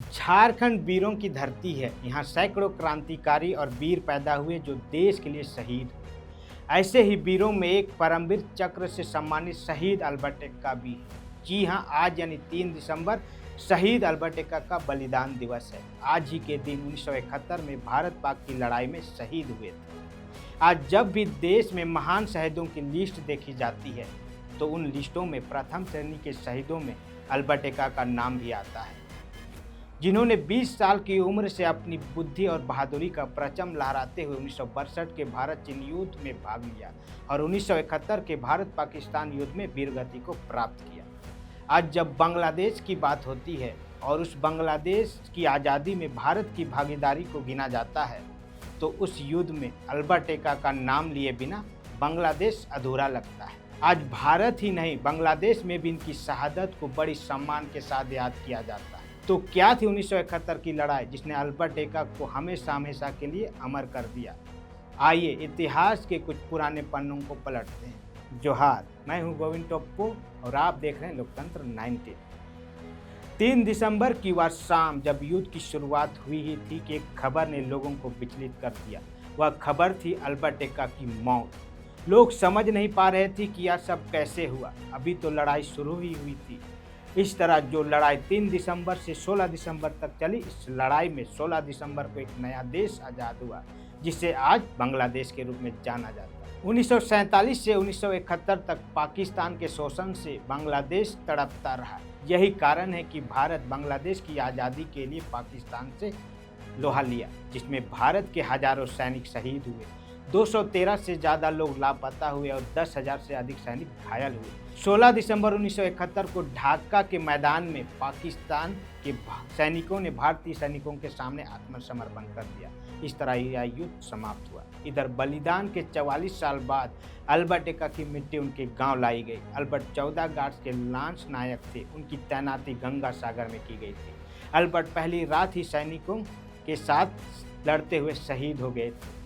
झारखंड वीरों की धरती है। यहाँ सैकड़ों क्रांतिकारी और वीर पैदा हुए जो देश के लिए शहीद हुए। ऐसे ही वीरों में एक परमवीर चक्र से सम्मानित शहीद अल्बर्ट एक्का भी है। जी हाँ, आज यानी 3 दिसंबर शहीद अल्बर्ट एक्का का बलिदान दिवस है। आज ही के दिन 1971 में भारत पाक की लड़ाई में शहीद हुए थे। आज जब भी देश में महान शहीदों की लिस्ट देखी जाती है तो उन लिस्टों में प्रथम श्रेणी के शहीदों में अल्बर्ट एक्का का नाम भी आता है, जिन्होंने 20 साल की उम्र से अपनी बुद्धि और बहादुरी का परचम लहराते हुए 1962 के भारत चीन युद्ध में भाग लिया और 1971 के भारत पाकिस्तान युद्ध में वीरगति को प्राप्त किया। आज जब बांग्लादेश की बात होती है और उस बांग्लादेश की आज़ादी में भारत की भागीदारी को गिना जाता है तो उस युद्ध में अल्बर्ट एक्का का नाम लिए बिना बांग्लादेश अधूरा लगता है। आज भारत ही नहीं, बांग्लादेश में भी इनकी शहादत को बड़ी सम्मान के साथ याद किया जाता है। तो क्या थी 1971 की लड़ाई जिसने अल्बर्ट एक्का को हमेशा हमेशा के लिए अमर कर दिया? आइए इतिहास के कुछ पुराने पन्नों को पलटते हैं। जोहार, मैं हूं गोविंद टोप्पो और आप देख रहे हैं लोकतंत्र 19। 3 दिसंबर की वह शाम जब युद्ध की शुरुआत हुई ही थी कि एक खबर ने लोगों को विचलित कर दिया। वह खबर थी अल्बर्ट एक्का की मौत। लोग समझ नहीं पा रहे थे कि यह सब कैसे हुआ। अभी तो लड़ाई शुरू ही हुई थी। इस तरह जो लड़ाई 3 दिसंबर से 16 दिसंबर तक चली, इस लड़ाई में 16 दिसंबर को एक नया देश आज़ाद हुआ जिसे आज बांग्लादेश के रूप में जाना जाता है। 1947 से 1971 तक पाकिस्तान के शोषण से बांग्लादेश तड़पता रहा। यही कारण है कि भारत बांग्लादेश की आज़ादी के लिए पाकिस्तान से लोहा लिया, जिसमें भारत के हजारों सैनिक शहीद हुए, 213 से ज़्यादा लोग लापता हुए और 10,000 से अधिक सैनिक घायल हुए। 16 दिसंबर 1971 को ढाका के मैदान में पाकिस्तान के सैनिकों ने भारतीय सैनिकों के सामने आत्मसमर्पण कर दिया। इस तरह यह युद्ध समाप्त हुआ। इधर बलिदान के 44 साल बाद अल्बर्ट एक्का की मिट्टी उनके गांव लाई गई। अल्बर्ट 14 गार्ड्स के लांस नायक थे। उनकी तैनाती गंगा सागर में की गई थी। अल्बर्ट पहली रात ही सैनिकों के साथ लड़ते हुए शहीद हो गए थे।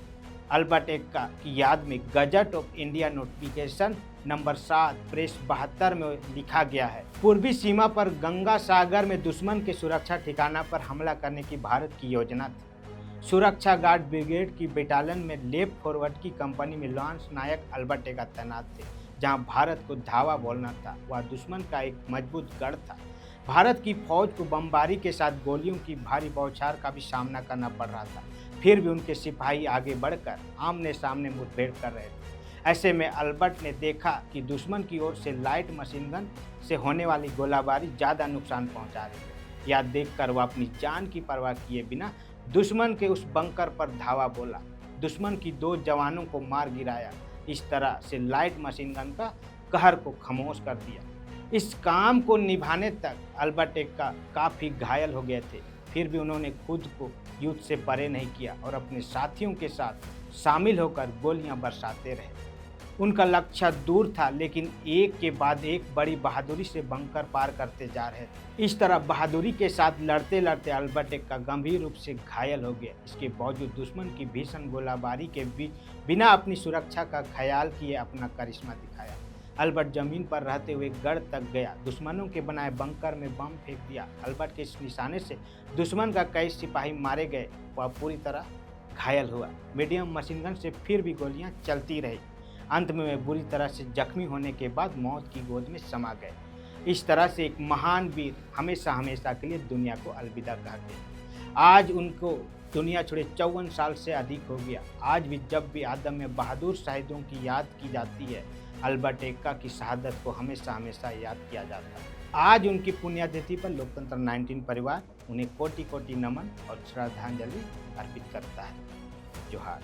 अल्बर्ट एक्का की याद में gazette of India notification number 7 press 72 में लिखा गया है, पूर्वी सीमा पर गंगा सागर में दुश्मन के सुरक्षा ठिकाना पर हमला करने की भारत की योजना थी। सुरक्षा गार्ड ब्रिगेड की बटालियन में लेफ्ट फॉरवर्ड की कंपनी में लांस नायक अल्बर्ट एक्का तैनात थे। जहां भारत को धावा बोलना था, वह दुश्मन का एक मजबूत गढ़ था। भारत की फौज को बमबारी के साथ गोलियों की भारी बौछार का भी सामना करना पड़ रहा था। फिर भी उनके सिपाही आगे बढ़कर आमने सामने मुठभेड़ कर रहे थे। ऐसे में अल्बर्ट ने देखा कि दुश्मन की ओर से लाइट मशीन गन से होने वाली गोलाबारी ज़्यादा नुकसान पहुंचा रही है। यह देखकर वह अपनी जान की परवाह किए बिना दुश्मन के उस बंकर पर धावा बोला, दुश्मन की 2 जवानों को मार गिराया। इस तरह से लाइट मशीन गन का कहर को खामोश कर दिया। इस काम को निभाने तक अल्बर्ट एक्का काफ़ी घायल हो गए थे। फिर भी उन्होंने खुद को युद्ध से परे नहीं किया और अपने साथियों के साथ शामिल होकर गोलियां बरसाते रहे। उनका लक्ष्य दूर था, लेकिन एक के बाद एक बड़ी बहादुरी से बंकर पार करते जा रहे थे। इस तरह बहादुरी के साथ लड़ते लड़ते अल्बर्ट एक्का गंभीर रूप से घायल हो गया। इसके बावजूद दुश्मन की भीषण गोलाबारी के बीच बिना अपनी सुरक्षा का ख्याल किए अपना करिश्मा दिखाया। अल्बर्ट जमीन पर रहते हुए गढ़ तक गया, दुश्मनों के बनाए बंकर में बम फेंक दिया। अल्बर्ट के इस निशाने से दुश्मन का कई सिपाही मारे गए। वह पूरी तरह घायल हुआ। मीडियम मशीन गन से फिर भी गोलियां चलती रही। अंत में वे बुरी तरह से जख्मी होने के बाद मौत की गोद में समा गए। इस तरह से एक महान वीर हमेशा हमेशा के लिए दुनिया को अलविदा कह गए। आज उनको दुनिया छोड़े 54 साल से अधिक हो गया। आज भी जब भी अदम्य बहादुर शहीदों की याद की जाती है, अल्बर्ट एक्का की शहादत को हमेशा हमेशा याद किया जाता है। आज उनकी पुण्यतिथि पर लोकतंत्र 19 परिवार उन्हें कोटि कोटि नमन और श्रद्धांजलि अर्पित करता है। जोहार।